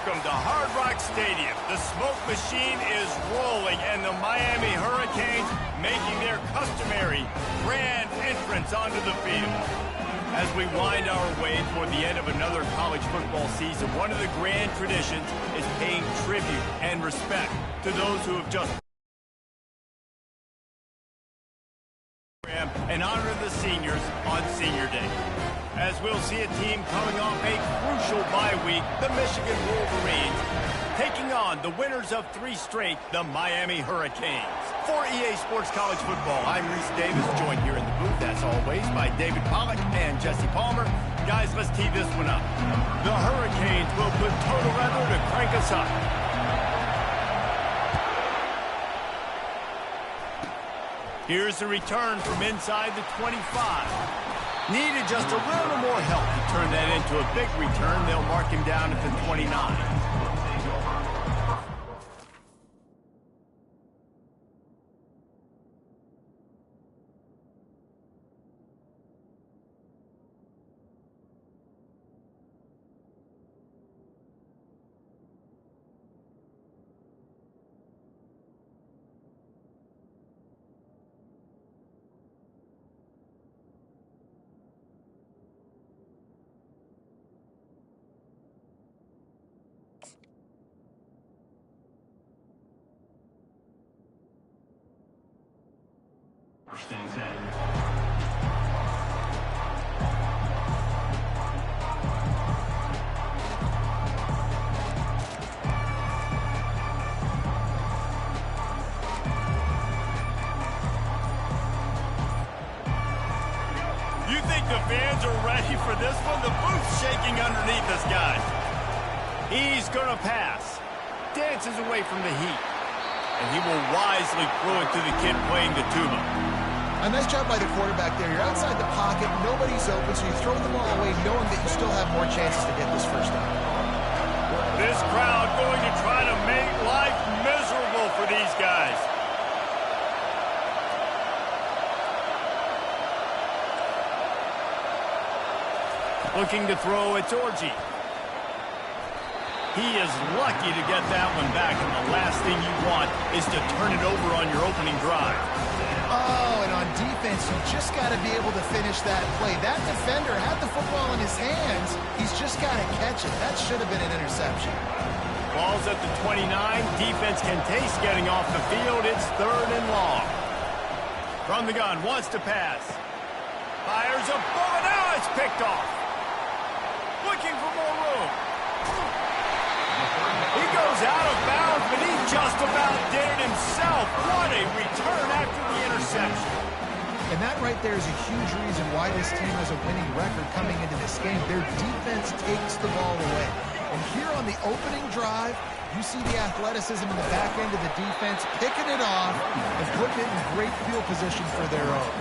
Welcome to Hard Rock Stadium. The smoke machine is rolling, and the Miami Hurricanes making their customary grand entrance onto the field. As we wind our way toward the end of another college football season, one of the grand traditions is paying tribute and respect to those who have just and honor the seniors on Senior Day. As we'll see a team coming off a crucial bye week, the Michigan Wolverines, taking on the winners of 3 straight, the Miami Hurricanes. For EA Sports College Football, I'm Reese Davis, joined here in the booth, as always, by David Pollack and Jesse Palmer. Guys, let's tee this one up. The Hurricanes will put total weather to crank us up. Here's the return from inside the 25. Needed just a little more help to turn that into a big return. They'll mark him down at the 29. You think the fans are ready for this one? The booth's shaking underneath us, guys. He's going to pass. Dances away from the heat. And he will wisely throw it to the kid playing the tuba. A nice job by the quarterback there. You're outside the pocket, nobody's open, so you throw the ball away knowing that you still have more chances to get this first down. This crowd going to try to make life miserable for these guys. Looking to throw, it's Orji. He is lucky to get that one back, and the last thing you want is to turn it over on your opening drive. Oh, and on defense, you just got to be able to finish that play. That defender had the football in his hands. He's just got to catch it. That should have been an interception. Ball's at the 29. Defense can taste getting off the field. It's 3rd and long. From the gun, wants to pass. Fires a bullet. Now it's picked off. Looking for more room. He goes out of bounds, but he just about did it himself. What a return after the interception. And that right there is a huge reason why this team has a winning record coming into this game. Their defense takes the ball away. And here on the opening drive, you see the athleticism in the back end of the defense, picking it off and putting it in great field position for their own.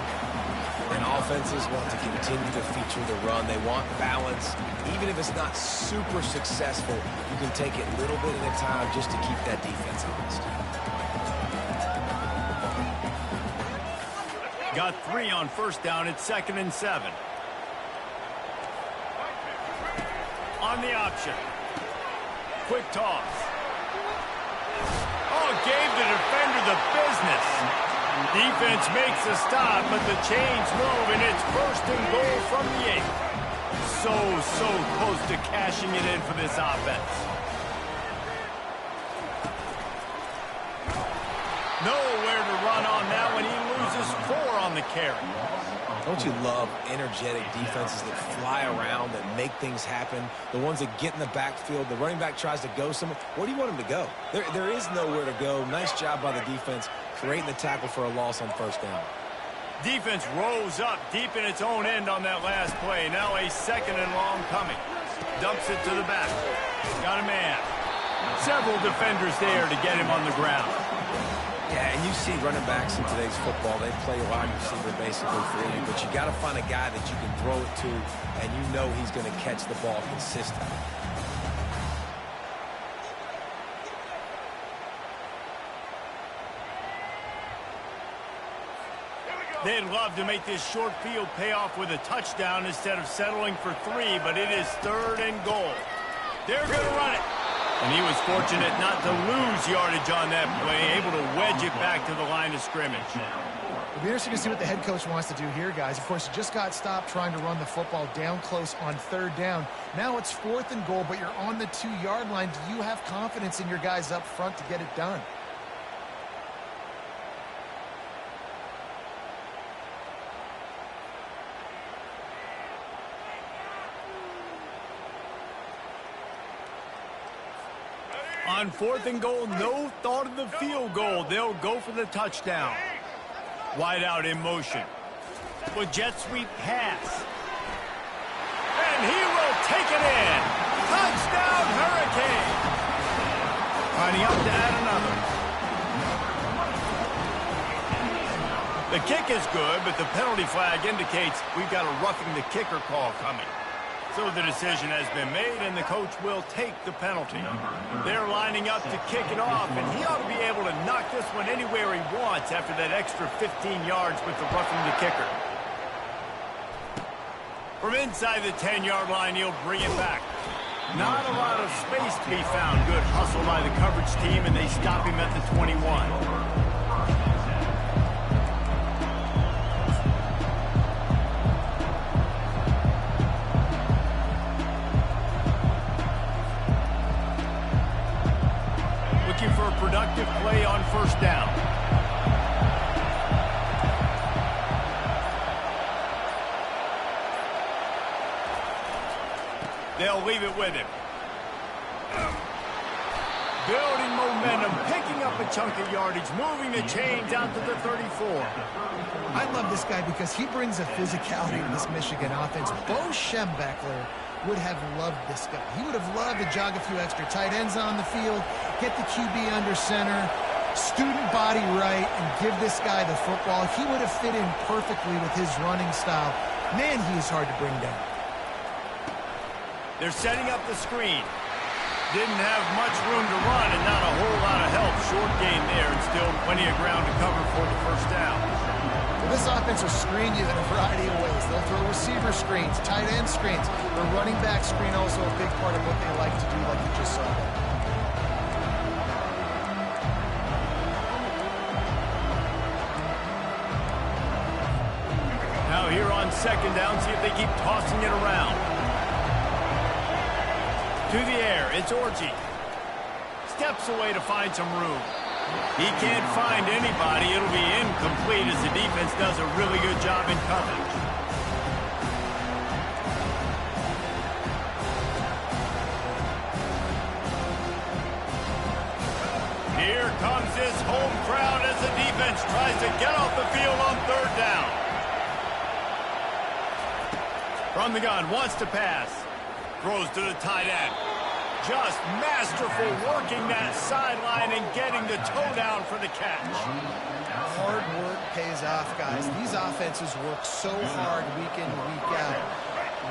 And offenses want to continue to feature the run. They want balance. Even if it's not super successful, you can take it little bit at a time just to keep that defense honest. Got 3 on first down. It's 2nd and 7. On the option. Quick toss. Oh, gave the defender the business. Defense makes a stop, but the chains move, and it's 1st and goal from the 8. So close to cashing it in for this offense. Nowhere to run on that when he loses 4 on the carry. Don't you love energetic defenses that fly around, that make things happen? The ones that get in the backfield, the running back tries to go somewhere. Where do you want him to go? There is nowhere to go. Nice job by the defense, creating the tackle for a loss on first down. Defense rose up deep in its own end on that last play. Now a 2nd and long coming. Dumps it to the back. Got a man. Several defenders there to get him on the ground. Yeah, and you see running backs in today's football, they play wide receiver basically free, but you got to find a guy that you can throw it to, and you know he's going to catch the ball consistently. They'd love to make this short field pay off with a touchdown instead of settling for 3, but it is 3rd and goal. They're going to run it. And he was fortunate not to lose yardage on that play, able to wedge it back to the line of scrimmage. It'll be interesting to see what the head coach wants to do here, guys. Of course, you just got stopped trying to run the football down close on 3rd down. Now it's 4th and goal, but you're on the 2-yard line. Do you have confidence in your guys up front to get it done? On 4th and goal, no thought of the field goal. They'll go for the touchdown. Wide out in motion. With jet sweep pass. And he will take it in. Touchdown, Hurricane. Lining up to add another. The kick is good, but the penalty flag indicates we've got a roughing the kicker call coming. So the decision has been made, and the coach will take the penalty. They're lining up to kick it off, and he ought to be able to knock this one anywhere he wants after that extra 15 yards with the roughing the kicker. From inside the 10-yard line, he'll bring it back. Not a lot of space to be found. Good hustle by the coverage team, and they stop him at the 21. For a productive play on 1st down. They'll leave it with him. Building momentum, picking up a chunk of yardage, moving the chains out to the 34. I love this guy because he brings a physicality to this Michigan offense. Bo Schembechler would have loved this guy. He would have loved to jog a few extra tight ends on the field, get the QB under center, student body right, and give this guy the football. He would have fit in perfectly with his running style. Man, he is hard to bring down. They're setting up the screen. Didn't have much room to run and not a whole lot of help. Short gain there and still plenty of ground to cover for the 1st down. Well, this offense will screen you in a variety of ways. They'll throw receiver screens, tight end screens. The running back screen also a big part of what they like to do, like you just saw. Now here on 2nd down, see if they keep tossing it around. To the air, it's Orji. Steps away to find some room. He can't find anybody. It'll be incomplete as the defense does a really good job in coverage. Here comes this home crowd as the defense tries to get off the field on 3rd down. From the gun, wants to pass. Throws to the tight end. Just masterful working that sideline and getting the toe down for the catch. Hard work pays off, guys. These offenses work so hard week in, week out,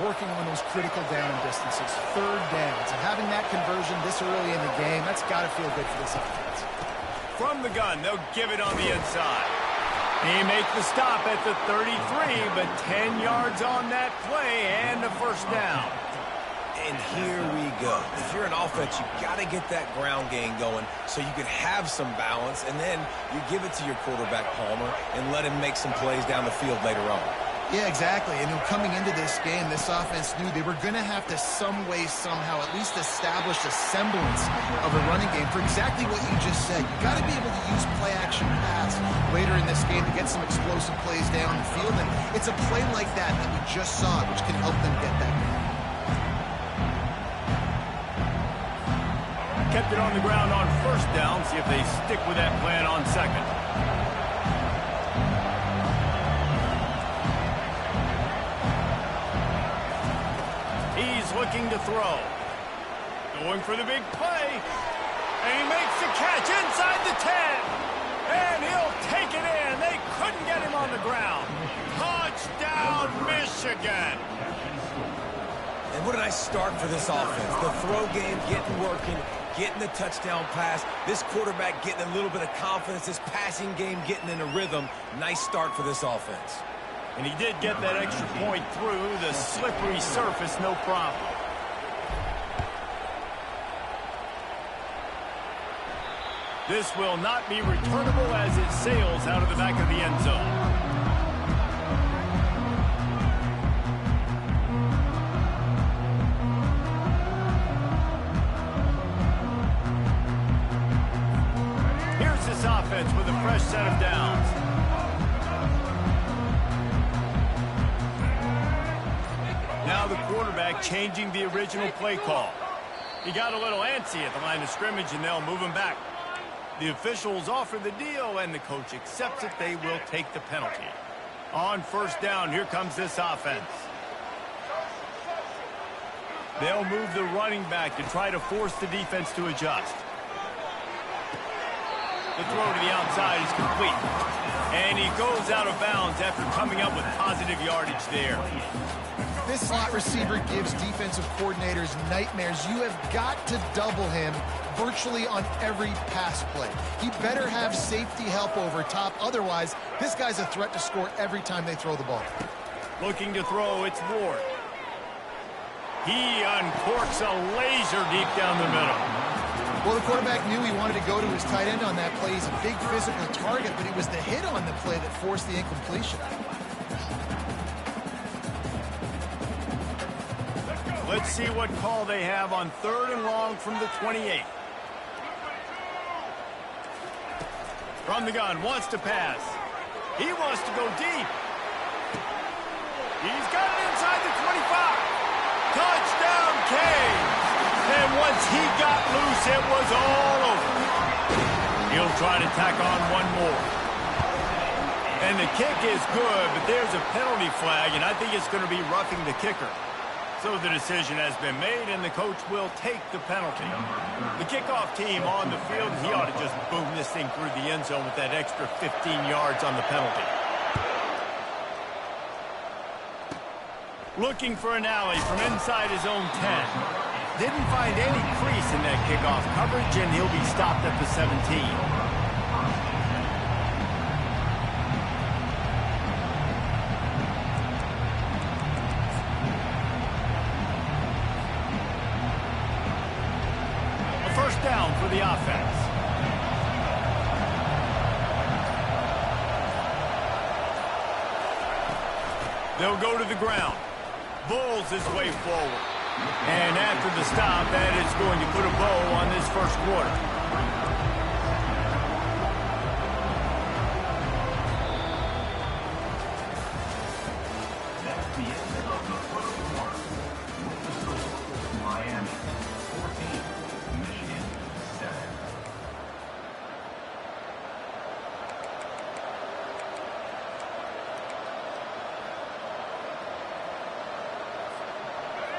working on those critical down distances, 3rd downs, and having that conversion this early in the game, that's got to feel good for this offense. From the gun, they'll give it on the inside. He makes the stop at the 33, but 10 yards on that play and a 1st down. And here we go. If you're an offense, you got to get that ground game going so you can have some balance, and then you give it to your quarterback, Palmer, and let him make some plays down the field later on. Yeah, exactly. And coming into this game, this offense knew they were going to have to some way, somehow, at least establish a semblance of a running game for exactly what you just said. You got to be able to use play-action pass later in this game to get some explosive plays down the field, and it's a play like that that we just saw, which can help them get that. Kept it on the ground on 1st down. See if they stick with that plan on 2nd. He's looking to throw. Going for the big play. And he makes the catch inside the 10. And he'll take it in. They couldn't get him on the ground. Touchdown, Michigan. And what a nice start for this offense. The throw game getting working, getting the touchdown pass. This quarterback getting a little bit of confidence. This passing game getting in a rhythm. Nice start for this offense. And he did get that extra point through the slippery surface, no problem. This will not be returnable as it sails out of the back of the end zone. Here's this offense with a fresh set of downs. Now the quarterback changing the original play call. He got a little antsy at the line of scrimmage, and they'll move him back. The officials offer the deal, and the coach accepts it. They will take the penalty. On first down, here comes this offense. They'll move the running back to try to force the defense to adjust. The throw to the outside is complete. And he goes out of bounds after coming up with positive yardage there. This slot receiver gives defensive coordinators nightmares. You have got to double him virtually on every pass play. He better have safety help over top. Otherwise, this guy's a threat to score every time they throw the ball. Looking to throw, it's Ward. He uncorks a laser deep down the middle. Well, the quarterback knew he wanted to go to his tight end on that play. He's a big physical target, but it was the hit on the play that forced the incompletion. Let's see what call they have on 3rd and long from the 28. From the gun, wants to pass. He wants to go deep. He's got it inside the 25. Touchdown, Canes. And once he got loose, it was all over. He'll try to tack on one more. And the kick is good, but there's a penalty flag, and I think it's going to be roughing the kicker. So the decision has been made, and the coach will take the penalty. The kickoff team on the field, he ought to just boom this thing through the end zone with that extra 15 yards on the penalty. Looking for an alley from inside his own 10. Didn't find any crease in that kickoff coverage, and he'll be stopped at the 17. First down for the offense. They'll go to the ground. Bulls his way forward. And after the stop, that is going to put a bow on this first quarter. That's the end of the first quarter. With the score, Miami 14, Michigan 7.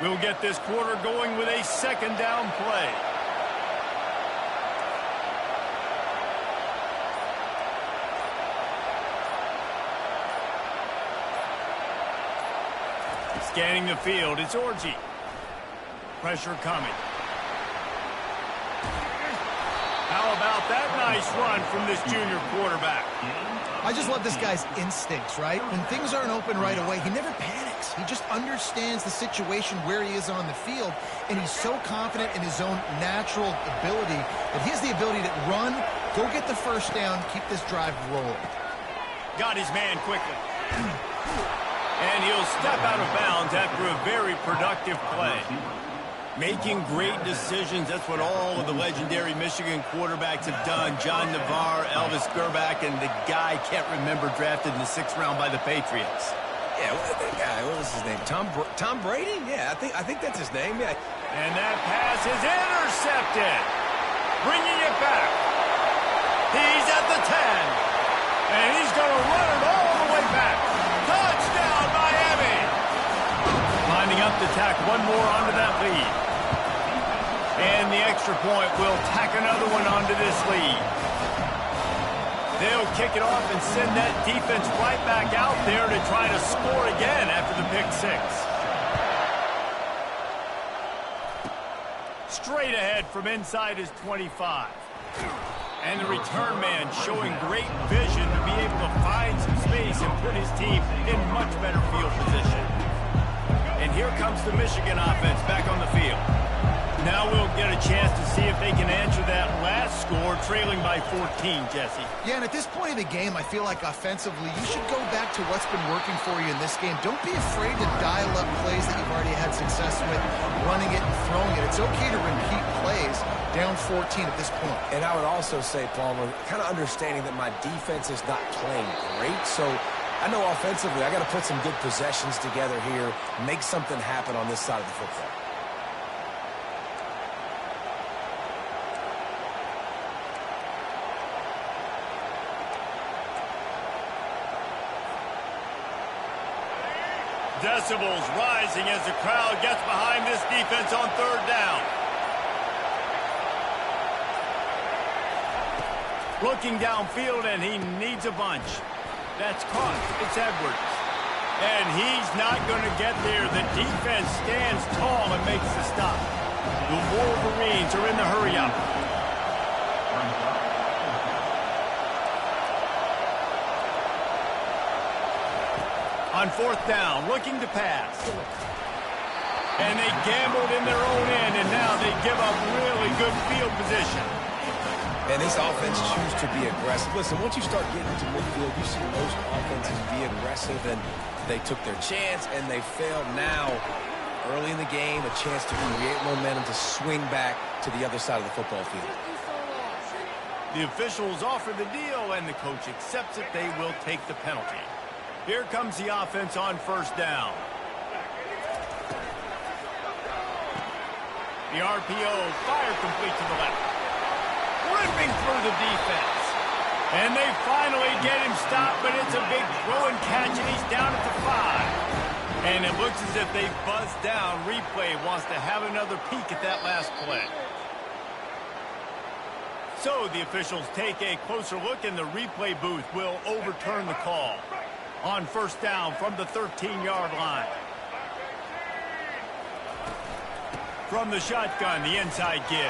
We'll get this quarter going with a second down play. Scanning the field, it's Orji. Pressure coming. How about that nice run from this junior quarterback? I just love this guy's instincts, right? When things aren't open right away, he never panics. He just understands the situation where he is on the field, and he's so confident in his own natural ability that he has the ability to run, go get the first down, keep this drive rolling. Got his man quickly. And he'll step out of bounds after a very productive play. Making great decisions, that's what all of the legendary Michigan quarterbacks have done. John Navarre, Elvis Grbac, and the guy I can't remember drafted in the 6th round by the Patriots. Yeah, that guy, what was his name? Tom Brady? Yeah, I think that's his name. Yeah. And that pass is intercepted. Bringing it back. He's at the 10. And he's going to run it all the way back. Touchdown, Miami. Lining up to tack one more onto that lead. And the extra point will tack another one onto this lead. They'll kick it off and send that defense right back out there to try to score again after the pick 6. Straight ahead from inside his 25. And the return man showing great vision to be able to find some space and put his team in much better field position. And here comes the Michigan offense back on the field. Now we'll get a chance to see if they can answer that last score, trailing by 14, Jesse. Yeah, and at this point of the game, I feel like offensively, you should go back to what's been working for you in this game. Don't be afraid to dial up plays that you've already had success with, running it and throwing it. It's okay to repeat plays down 14 at this point. And I would also say, Palmer, kind of understanding that my defense is not playing great, so I know offensively I got to put some good possessions together here, make something happen on this side of the football. Decibels rising as the crowd gets behind this defense on third down. Looking downfield, and he needs a bunch. That's caught. It's Edwards. And he's not going to get there. The defense stands tall and makes the stop. The Wolverines are in the hurry-up. On fourth down, looking to pass. And they gambled in their own end, and now they give up really good field position. And this offense chooses to be aggressive. Listen, once you start getting to midfield, you see most offenses be aggressive, and they took their chance, and they failed. Now, early in the game, a chance to create momentum to swing back to the other side of the football field. The officials offer the deal, and the coach accepts it. They will take the penalty. Here comes the offense on first down. The RPO fired complete to the left. Ripping through the defense. And they finally get him stopped, but it's a big throw and catch, and he's down at the 5. And it looks as if they buzzed down. Replay wants to have another peek at that last play. So the officials take a closer look, and the replay booth will overturn the call. On first down from the 13-yard line. From the shotgun, the inside give.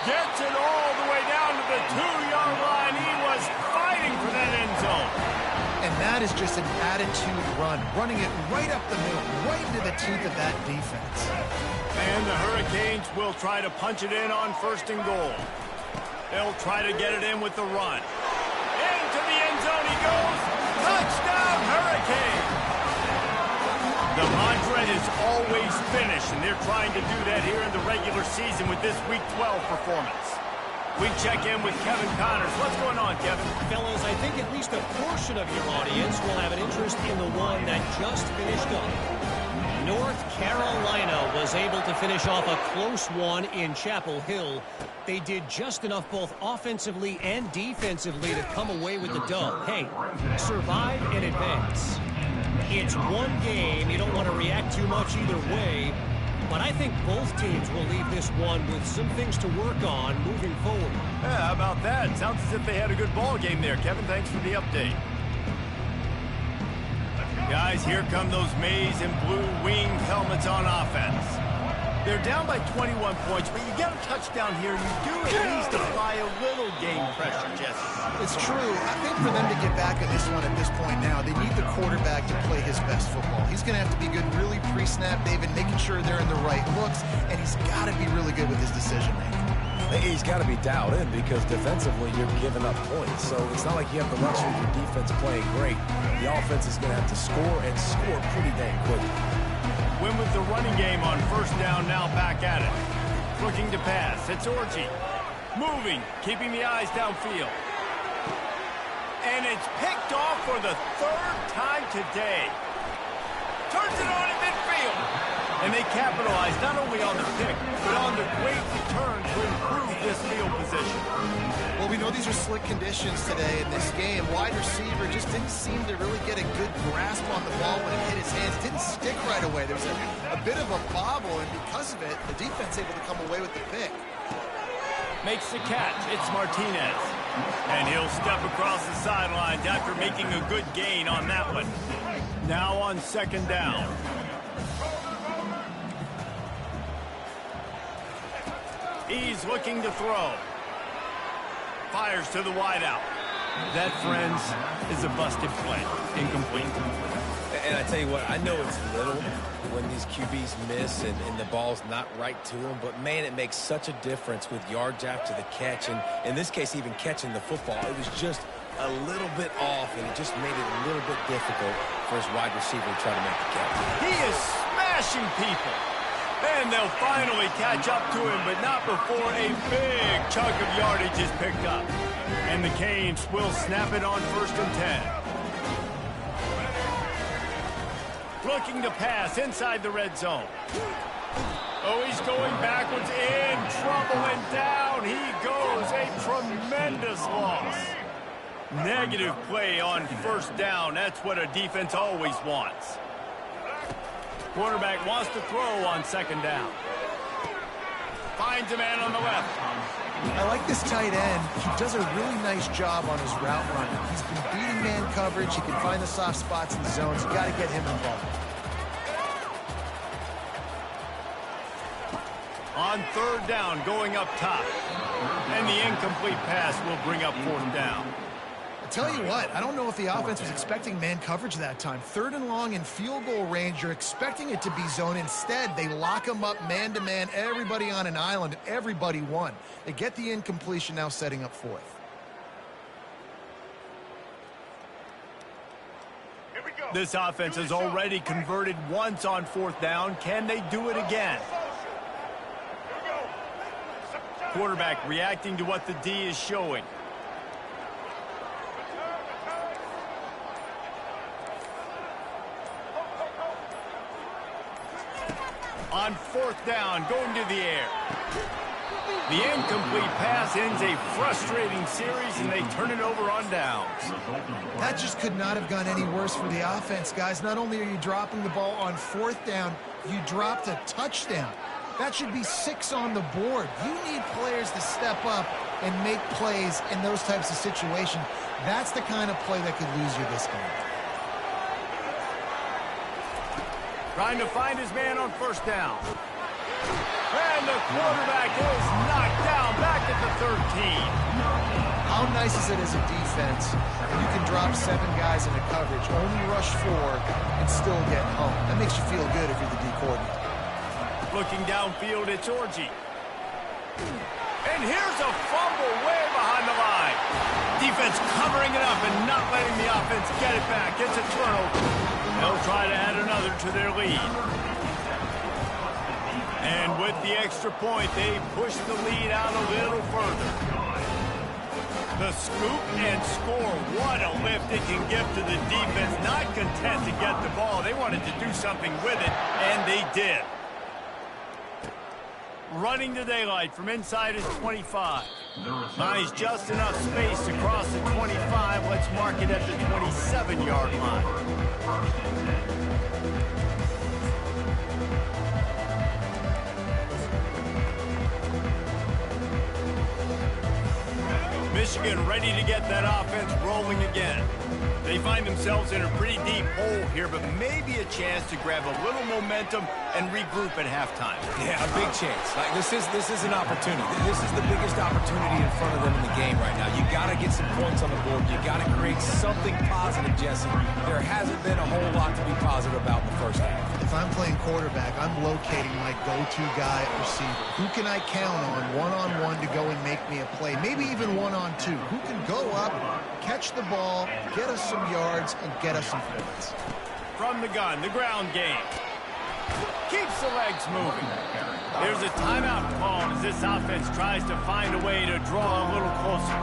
Gets it all the way down to the 2-yard line. He was fighting for that end zone. And that is just an attitude run, running it right up the middle, right into the teeth of that defense. And the Hurricanes will try to punch it in on first and goal. They'll try to get it in with the run. Into the end zone he goes. Touchdown, Hurricane! The mantra is always finish, and they're trying to do that here in the regular season with this Week 12 performance. We check in with Kevin Connors. What's going on, Kevin? Fellas, I think at least a portion of your audience will have an interest in the one that just finished up. North Carolina was able to finish off a close one in Chapel Hill. They did just enough both offensively and defensively to come away with the dub. Hey, survive and advance. It's one game. You don't want to react too much either way. But I think both teams will leave this one with some things to work on moving forward. Yeah, how about that? Sounds as if they had a good ball game there. Kevin, thanks for the update. Guys, here come those maize and blue winged helmets on offense. They're down by 21 points, but you get a touchdown here, you do at least apply a little game pressure, Jesse. It's true. I think for them to get back in this one at this point now, they need the quarterback to play his best football. He's going to have to be good really pre-snap, David, making sure they're in the right looks, and he's got to be really good with his decision-making. He's got to be dialed in because defensively you're giving up points. So it's not like you have the luxury of your defense playing great. The offense is going to have to score and score pretty dang quick. Win with the running game on first down, now back at it. Looking to pass. It's Orji. Moving, keeping the eyes downfield. And it's picked off for the third time today. Turns it on in midfield. And they capitalize not only on the pick, but on the great return to improve this field position. Well, we know these are slick conditions today in this game. Wide receiver just didn't seem to really get a good grasp on the ball when it hit his hands. Didn't stick right away. There was a bit of a bobble, and because of it, the defense able to come away with the pick. Makes the catch. It's Martinez. And he'll step across the sidelines after making a good gain on that one. Now on second down. He's looking to throw. Fires to the wideout. That, friends, is a busted play. Incomplete. And I tell you what, I know it's little when these QBs miss and the ball's not right to them, but man, it makes such a difference with yards after the catch, and in this case, even catching the football. It was just a little bit off, and it just made it a little bit difficult for his wide receiver to try to make the catch. He is smashing people. And they'll finally catch up to him, but not before a big chunk of yardage is picked up. And the Canes will snap it on 1st and 10. Looking to pass inside the red zone. Oh, he's going backwards, in trouble, and down he goes. A tremendous loss. Negative play on 1st down. That's what a defense always wants. Quarterback wants to throw on 2nd down. Finds a man on the left. I like this tight end. He does a really nice job on his route running. He's been beating man coverage. He can find the soft spots in the zones. You got to get him involved. On 3rd down, going up top. And the incomplete pass will bring up 4th down. Tell you what, I don't know if the offense was expecting man coverage that time. 3rd and long in field goal range, you're expecting it to be zone. Instead, they lock them up man-to-man, everybody on an island, everybody won. They get the incompletion, now setting up 4th. This offense has already converted once on 4th down. Can they do it again? Quarterback reacting to what the D is showing. On 4th down, going to the air. The incomplete pass ends a frustrating series, and they turn it over on downs. That just could not have gone any worse for the offense, guys. Not only are you dropping the ball on 4th down, you dropped a touchdown. That should be 6 on the board. You need players to step up and make plays in those types of situations. That's the kind of play that could lose you this game. Trying to find his man on 1st down. And the quarterback is knocked down back at the 13. How nice is it as a defense when you can drop 7 guys into coverage, only rush 4, and still get home? That makes you feel good if you're the D coordinator. Looking downfield, it's Orji. And here's a fumble way behind the line. Defense covering it up and not letting the offense get it back. It's a turnover. They'll try to add another to their lead. And with the extra point, they push the lead out a little further. The scoop and score. What a lift it can give to the defense. Not content to get the ball. They wanted to do something with it, and they did. Running to daylight from inside his 25. Finds just enough space to cross the 25. Let's mark it at the 27-yard line. Michigan ready to get that offense rolling again. They find themselves in a pretty deep hole here, but maybe a chance to grab a little momentum and regroup at halftime. Yeah, a big chance. Like this is an opportunity. This is the biggest opportunity in front of them in the game right now. You got to get some points on the board. You got to create something positive, Jesse. There hasn't been a whole lot to be positive about in the 1st half. If I'm playing quarterback, I'm locating my go-to guy at receiver. Who can I count on one-on-one to go and make me a play? Maybe even one-on-two. Who can go up, catch the ball, get us some yards, and get us some points? From the gun, the ground game. Keeps the legs moving. There's a timeout called as this offense tries to find a way to draw a little closer.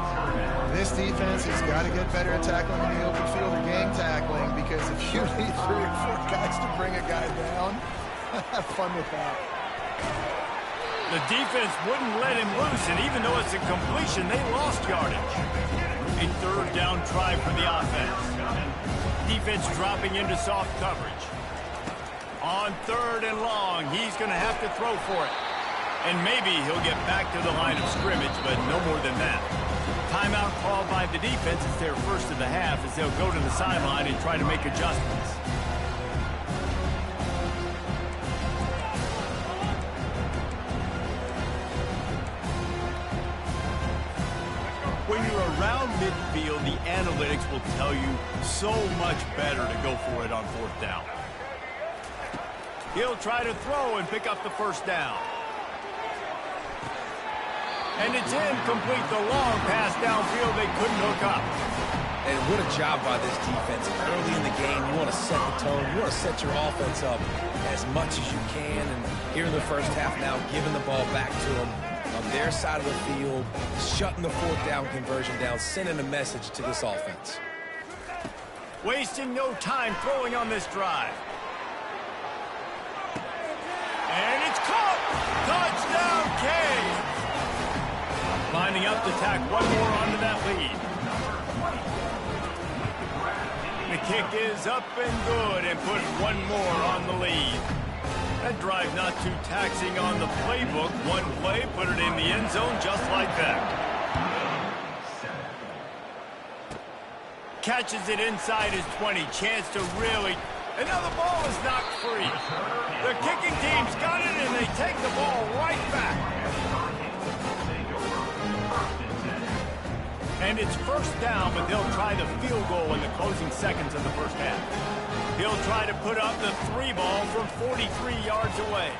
This defense has got to get better at tackling in the open field or gang tackling, because if you need 3 or 4 guys to bring a guy down, have fun with that. The defense wouldn't let him loose, and even though it's a completion, they lost yardage. A 3rd down try for the offense. Defense dropping into soft coverage. On 3rd and long, he's going to have to throw for it. And maybe he'll get back to the line of scrimmage, but no more than that. Timeout called by the defense. It's their first of the half as they'll go to the sideline and try to make adjustments. When you're around midfield, the analytics will tell you so much better to go for it on fourth down. He'll try to throw and pick up the first down. And it's incomplete. The long pass downfield they couldn't hook up. And what a job by this defense. Early in the game, you want to set the tone. You want to set your offense up as much as you can. And here in the first half now, giving the ball back to them on their side of the field, shutting the fourth down conversion down, sending a message to this offense. Wasting no time throwing on this drive. And it's caught! Touchdown, Cade! Lining up to tack one more onto that lead. The kick is up and good and put one more on the lead. That drive not too taxing on the playbook. One play, put it in the end zone just like that. Catches it inside his 20. Chance to really... Another ball is knocked free. The kicking team's got it, and they take the ball right back. And it's first down, but they'll try the field goal in the closing seconds of the first half. He'll try to put up the 3 ball from 43 yards away.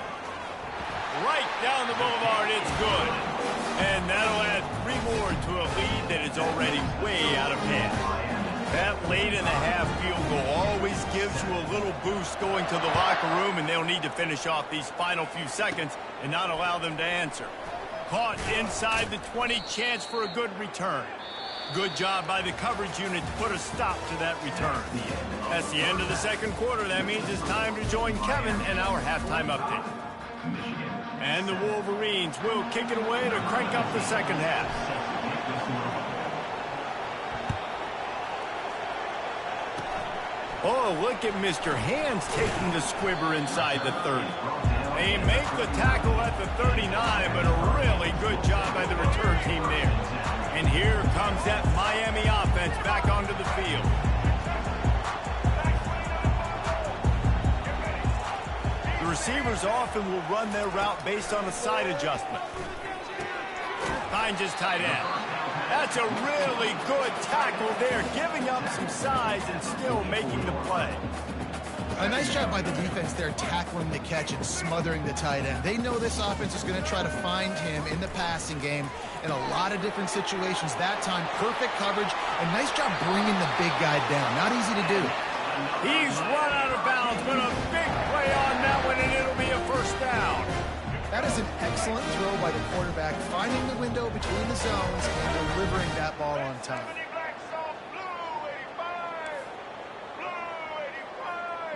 Right down the boulevard, it's good. And that'll add 3 more to a lead that is already way out of hand. That late-in-the-half field goal always gives you a little boost going to the locker room, and they'll need to finish off these final few seconds and not allow them to answer. Caught inside the 20, chance for a good return. Good job by the coverage unit to put a stop to that return. That's the end of the second quarter. That means it's time to join Kevin in our halftime update. And the Wolverines will kick it away to crank up the second half. Oh, look at Mr. Hands taking the squibber inside the 30. They make the tackle at the 39, but a really good job by the return team there. And here comes that Miami offense back onto the field. The receivers often will run their route based on a side adjustment. Finds his tight end. That's a really good tackle there, giving up some size and still making the play. A nice job by the defense there, tackling the catch and smothering the tight end. They know this offense is going to try to find him in the passing game in a lot of different situations. That time, perfect coverage, and nice job bringing the big guy down. Not easy to do. He's run out of bounds, but a big play on that one, and it'll be a first down. That is an excellent throw by the quarterback, finding the window between the zones and delivering that ball on time.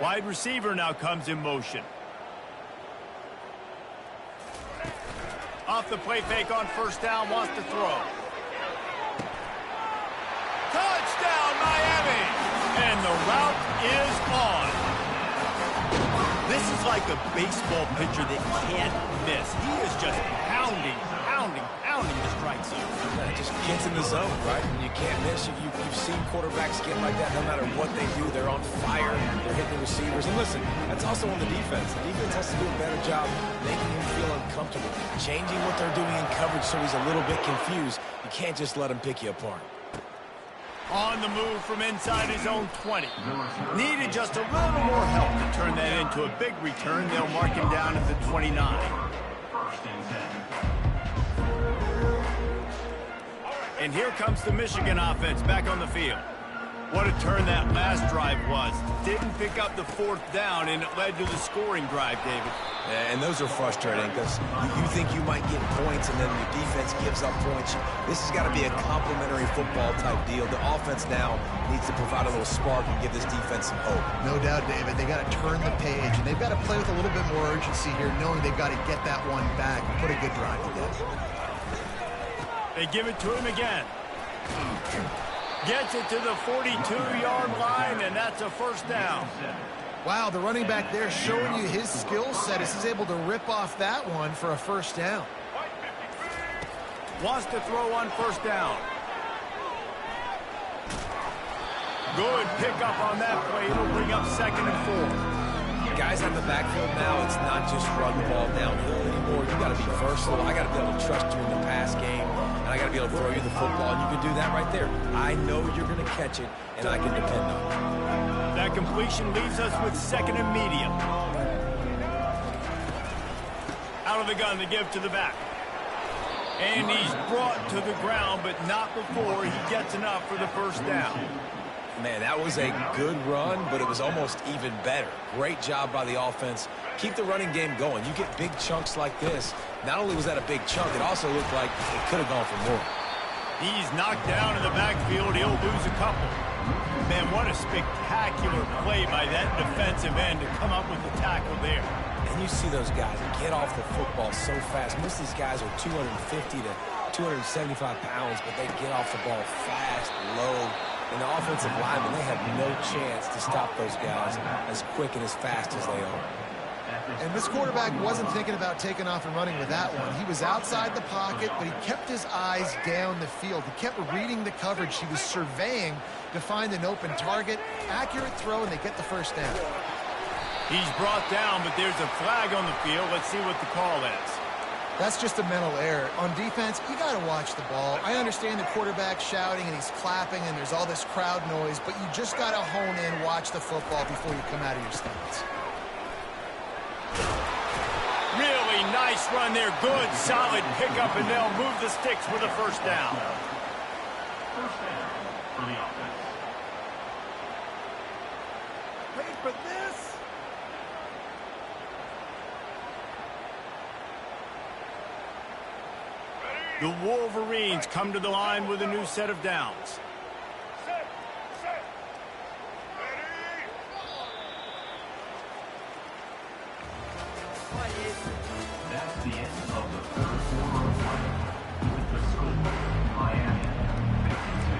Wide receiver now comes in motion. Off the play fake on first down, wants to throw. Touchdown, Miami! And the route is on. This is like a baseball pitcher that can't miss. He is just pounding the strike zone. Yeah, it just gets in the zone, right? And you can't miss. You've seen quarterbacks get like that no matter what they do. They're on fire. They're hitting the receivers. And listen, that's also on the defense. The defense has to do a better job making him feel uncomfortable, changing what they're doing in coverage so he's a little bit confused. You can't just let him pick you apart. On the move from inside his own 20. Needed just a little more help to turn that into a big return. They'll mark him down at the 29. And here comes the Michigan offense back on the field. What a turn that last drive was. Didn't pick up the fourth down, and it led to the scoring drive, David. Yeah, and those are frustrating because you think you might get points and then your defense gives up points. This has got to be a complementary football type deal. The offense now needs to provide a little spark and give this defense some hope. No doubt, David. They got to turn the page, and they've got to play with a little bit more urgency here, knowing they've got to get that one back and put a good drive together. They give it to him again. Gets it to the 42-yard line, and that's a first down. Wow, the running back there showing you his skill set as he's able to rip off that one for a first down. Wants to throw on first down. Good pickup on that play. It'll bring up 2nd and 4. Guys on the backfield now, it's not just run the ball downhill anymore. You got to be versatile. I got to be able to trust you in the pass game, and I got to be able to throw you the football, and you can do that right there. I know you're going to catch it, and I can depend on it. That completion leaves us with 2nd and medium. Out of the gun to give to the back. And he's brought to the ground, but not before he gets enough for the first down. Man, that was a good run, but it was almost even better. Great job by the offense. Keep the running game going. You get big chunks like this. Not only was that a big chunk, it also looked like it could have gone for more. He's knocked down in the backfield. He'll lose a couple. Man, what a spectacular play by that defensive end to come up with the tackle there. And you see those guys get off the football so fast. Most of these guys are 250 to 275 pounds, but they get off the ball fast, low. And the offensive linemen, they have no chance to stop those guys as quick and as fast as they are. And this quarterback wasn't thinking about taking off and running with that one. He was outside the pocket, but he kept his eyes down the field. He kept reading the coverage. He was surveying to find an open target. Accurate throw, and they get the first down. He's brought down, but there's a flag on the field. Let's see what the call is. That's just a mental error. On defense, you got to watch the ball. I understand the quarterback shouting and he's clapping and there's all this crowd noise, but you just got to hone in, watch the football before you come out of your stance. Really nice run there. Good, solid pickup, and they'll move the sticks for the first down. First down for the offense. Wait for this. The Wolverines come to the line with a new set of downs. That's the end of the third quarter of play. With the score, Miami 52,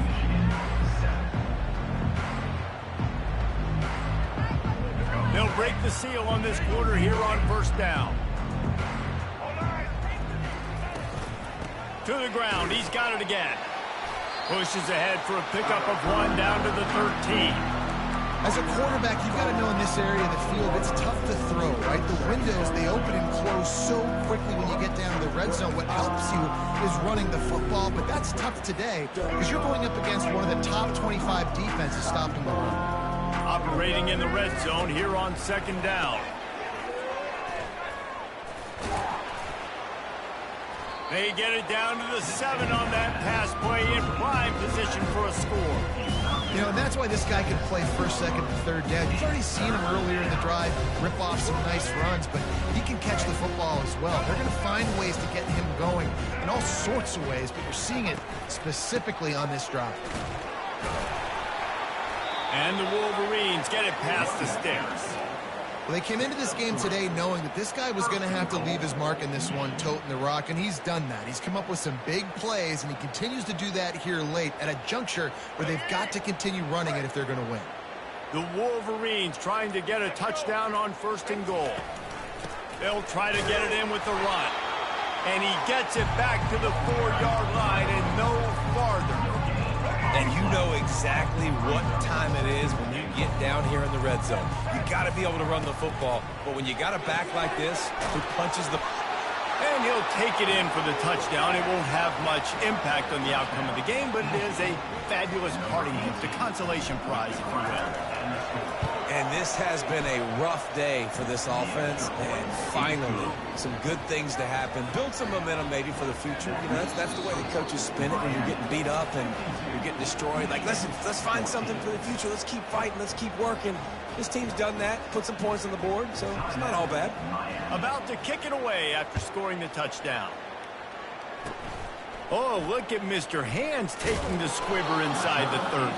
Michigan 7. They'll break the seal on this quarter here on first down. To the ground. He's got it again. Pushes ahead for a pickup of 1 down to the 13. As a quarterback, you've got to know in this area of the field, it's tough to throw, right? The windows, they open and close so quickly when you get down to the red zone. What helps you is running the football, but that's tough today because you're going up against one of the top 25 defenses stopping the run. Operating in the red zone here on second down. They get it down to the 7 on that pass play in prime position for a score. You know, and that's why this guy can play first, second, and third down. You've already seen him earlier in the drive rip off some nice runs, but he can catch the football as well. They're going to find ways to get him going in all sorts of ways, but you're seeing it specifically on this drive. And the Wolverines get it past the sticks. Well, they came into this game today knowing that this guy was going to have to leave his mark in this one, toting the rock, and he's done that. He's come up with some big plays, and he continues to do that here late at a juncture where they've got to continue running it if they're going to win. The Wolverines trying to get a touchdown on 1st and goal. They'll try to get it in with the run. And he gets it back to the 4-yard line and no farther. And you know exactly what time it is when you get down here in the red zone. You got to be able to run the football, but when you got a back like this who punches the... And he'll take it in for the touchdown. It won't have much impact on the outcome of the game, but it is a fabulous parting gift, a consolation prize, if you will. And this has been a rough day for this offense, and finally, some good things to happen. Build some momentum maybe for the future. You know, that's the way the coaches spin it when you're getting beat up and you're getting destroyed. Like, listen, let's find something for the future. Let's keep fighting. Let's keep working. This team's done that, put some points on the board, so it's not all bad. About to kick it away after scoring the touchdown. Oh, look at Mr. Hands taking the squibber inside the 30.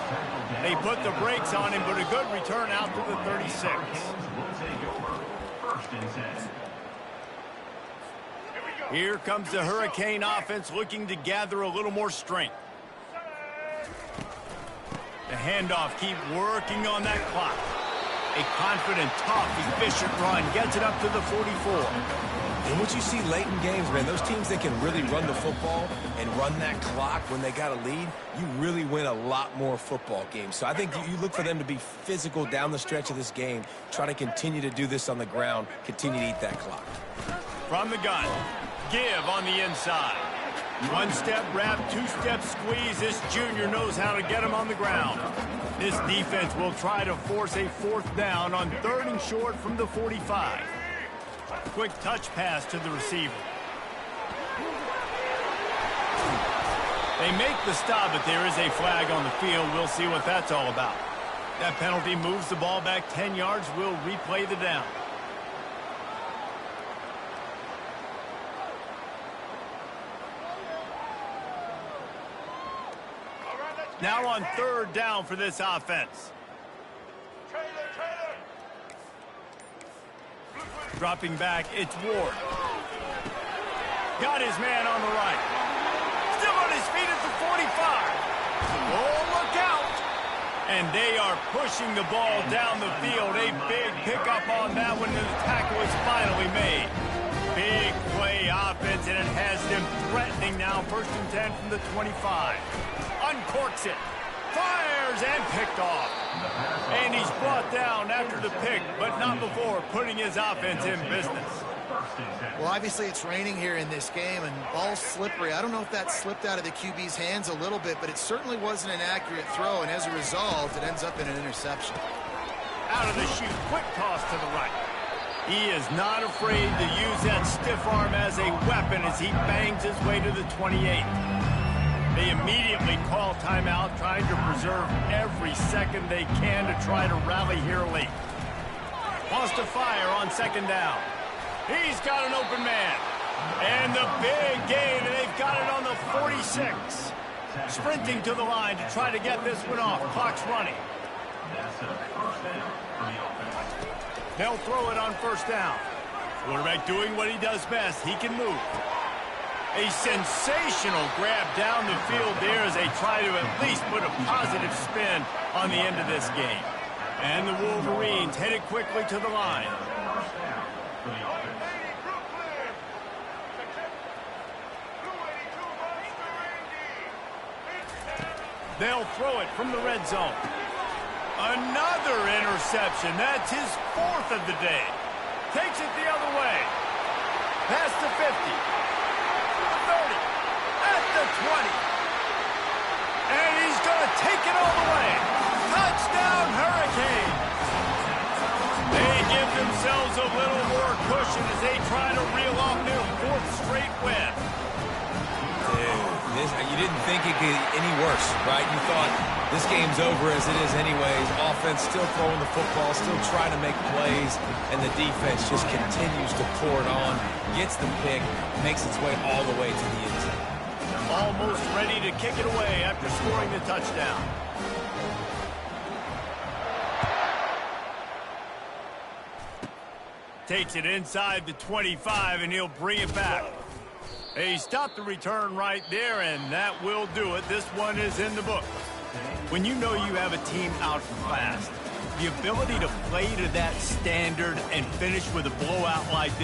They put the brakes on him, but a good return out to the 36. Here comes the Hurricane offense looking to gather a little more strength. The handoff, keep working on that clock. A confident, tough, efficient run gets it up to the 44. And what you see late in games, man, those teams that can really run the football and run that clock when they got a lead, you really win a lot more football games. So I think you look for them to be physical down the stretch of this game, try to continue to do this on the ground, continue to eat that clock. From the gun, give on the inside. One-step wrap, two-step squeeze. This junior knows how to get him on the ground. This defense will try to force a 4th down on 3rd and short from the 45. Quick touch pass to the receiver. They make the stop, but there is a flag on the field. We'll see what that's all about. That penalty moves the ball back 10 yards. We'll replay the down. Now on 3rd down for this offense. Dropping back, it's Ward. Got his man on the right. Still on his feet at the 45. Oh, look out! And they are pushing the ball down the field. A big pickup on that one, and the tackle is finally made. Big play offense, and it has them threatening now. 1st and 10 from the 25. Uncorks it. Fires and picked off. And he's brought down after the pick, but not before putting his offense in business. Well, obviously it's raining here in this game, and ball's slippery. I don't know if that slipped out of the QB's hands a little bit, but it certainly wasn't an accurate throw, and as a result, it ends up in an interception. Out of the chute, quick toss to the right. He is not afraid to use that stiff arm as a weapon as he bangs his way to the 28. They immediately call timeout, trying to preserve every second they can to try to rally here late. Wants to fire on 2nd down. He's got an open man. And the big gain, and they've got it on the 46. Sprinting to the line to try to get this one off. Clock's running. They'll throw it on 1st down. Quarterback doing what he does best. He can move. A sensational grab down the field there as they try to at least put a positive spin on the end of this game. And the Wolverines headed quickly to the line. They'll throw it from the red zone. Another interception. That's his 4th of the day. Takes it the other way. Past the 50. 30. At the 20. And he's going to take it all the way. Touchdown, Hurricane. They give themselves a little more cushion as they try to reel off their 4th straight win. You didn't think it could get any worse, right? You thought this game's over as it is anyways. Offense still throwing the football, still trying to make plays, and the defense just continues to pour it on, gets the pick, makes its way all the way to the end zone. Almost ready to kick it away after scoring the touchdown. Takes it inside the 25, and he'll bring it back. He stopped the return right there, and that will do it. This one is in the book. When you know you have a team outclassed, the ability to play to that standard and finish with a blowout like this